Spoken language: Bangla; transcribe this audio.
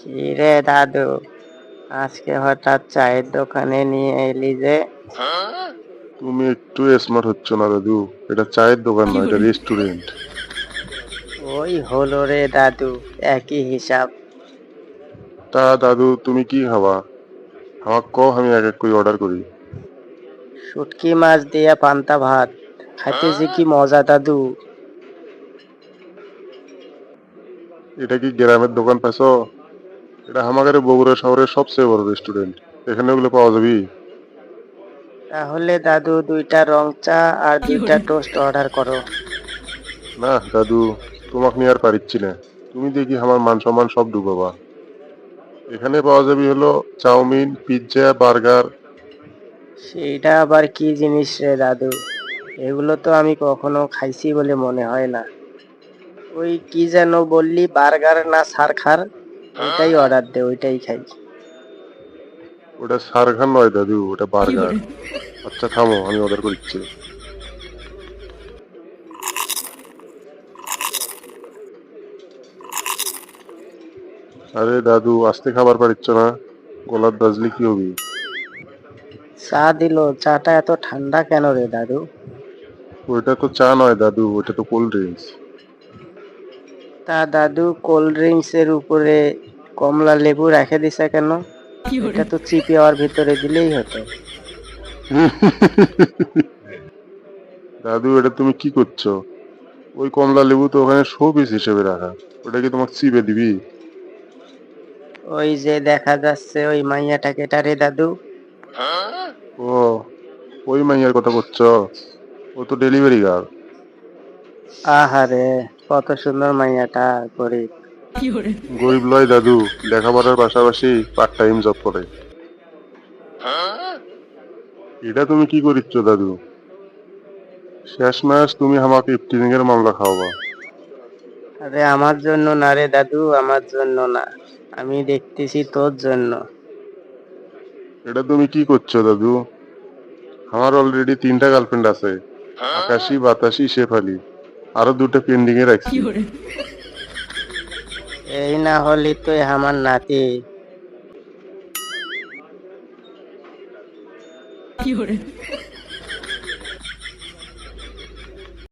কি রে দাদু, আজকে হঠাৎ চায়ের দোকানে নিয়ে এলি যে? তুমি একটু স্মার্ট হচ্ছ না দাদু। এটা চায়ের দোকান না, এটা রেস্টুরেন্ট। ওই হলো রে দাদু, একই হিসাব। তা দাদু, তুমি কি খাবা? আমাক কও, আমি এক এক করে অর্ডার করি। শুটকি মাছ দিয়া পান্তা ভাত খাইতে যে কি মজা দাদু। এটা কি গ্রামের দোকান পাইছো? এটা আমাদের বগুড়া শহরের সবচেয়ে বড় রেস্টুরেন্ট। এখানে ওগুলো পাওয়া যাবে? তাহলে দাদু দুইটা রং চা আর দুইটা টোস্ট অর্ডার করো। না দাদু, তোমাকে নিয়ে আর পারিচ্ছি না। তুমি দেখি আমার মান সম্মান সব ডুবাবা। এখানে পাওয়া যাবে হলো চাউমিন, পিৎজা, বার্গার। সেইটা আবার কি জিনিস রে দাদু? এগুলো তো আমি কখনো খাইছি বলে মনে হয় না। ওই কি যেন বললি, বার্গার না সারখার? ওইটাই অর্ডার দে, ওইটাই খাই। ওটা সারখান নয় দাদু, ওটা বার্গার। আচ্ছা থামো, আমি অর্ডার করছি। আরে দাদু, আস্তে খাবার পারিচ্ছ না? গলার দাজলি কি হবি? চা দিলো, চাটা এত ঠান্ডা কেন রে দাদু? ওইটা তো চা নয় দাদু, ওইটা তো কোল্ড ড্রিঙ্কস। তা দাদু, কোল্ড ড্রিঙ্কস এর উপরে কমলা লেবু রেখে দিছে কেন? এটা তো চিপে ওর ভিতরে দিলেই হতো। দাদু, এটা তুমি কি করছো? ওই কমলা লেবু তো ওখানে শো পিস হিসেবে রাখা। ওটা কি তোমাকে চিপে দিবি? ওই যে দেখা যাচ্ছে ওই মাইয়াটা কেটা রে দাদু? ও, ওই মাইয়ার কথা করছো? ও তো ডেলিভারি গার্ল। আহারে, কত সুন্দর মাইয়াটা, গরিব। গরিব লয় দাদু, লেখাপড়ার পাশাপাশি পার্ট টাইম জব করে। এটা তুমি কি করিচ্ছ দাদু? শেষ মাস তুমি আমাকে ইফটিজিং এর মামলা খাওয়াবা। আরে আমার জন্য না রে দাদু, আমার জন্য না। আমি দেখতেছি তোর জন্য। এটা তুমি কি করছো দাদু? আমার অলরেডি 3টা গার্লফ্রেন্ড আছে। আকাশি, বাতাসি, শেফালি। আরো 2টা পেন্ডিং এ রাখছি। এই না হলি তুই আমার নাতি।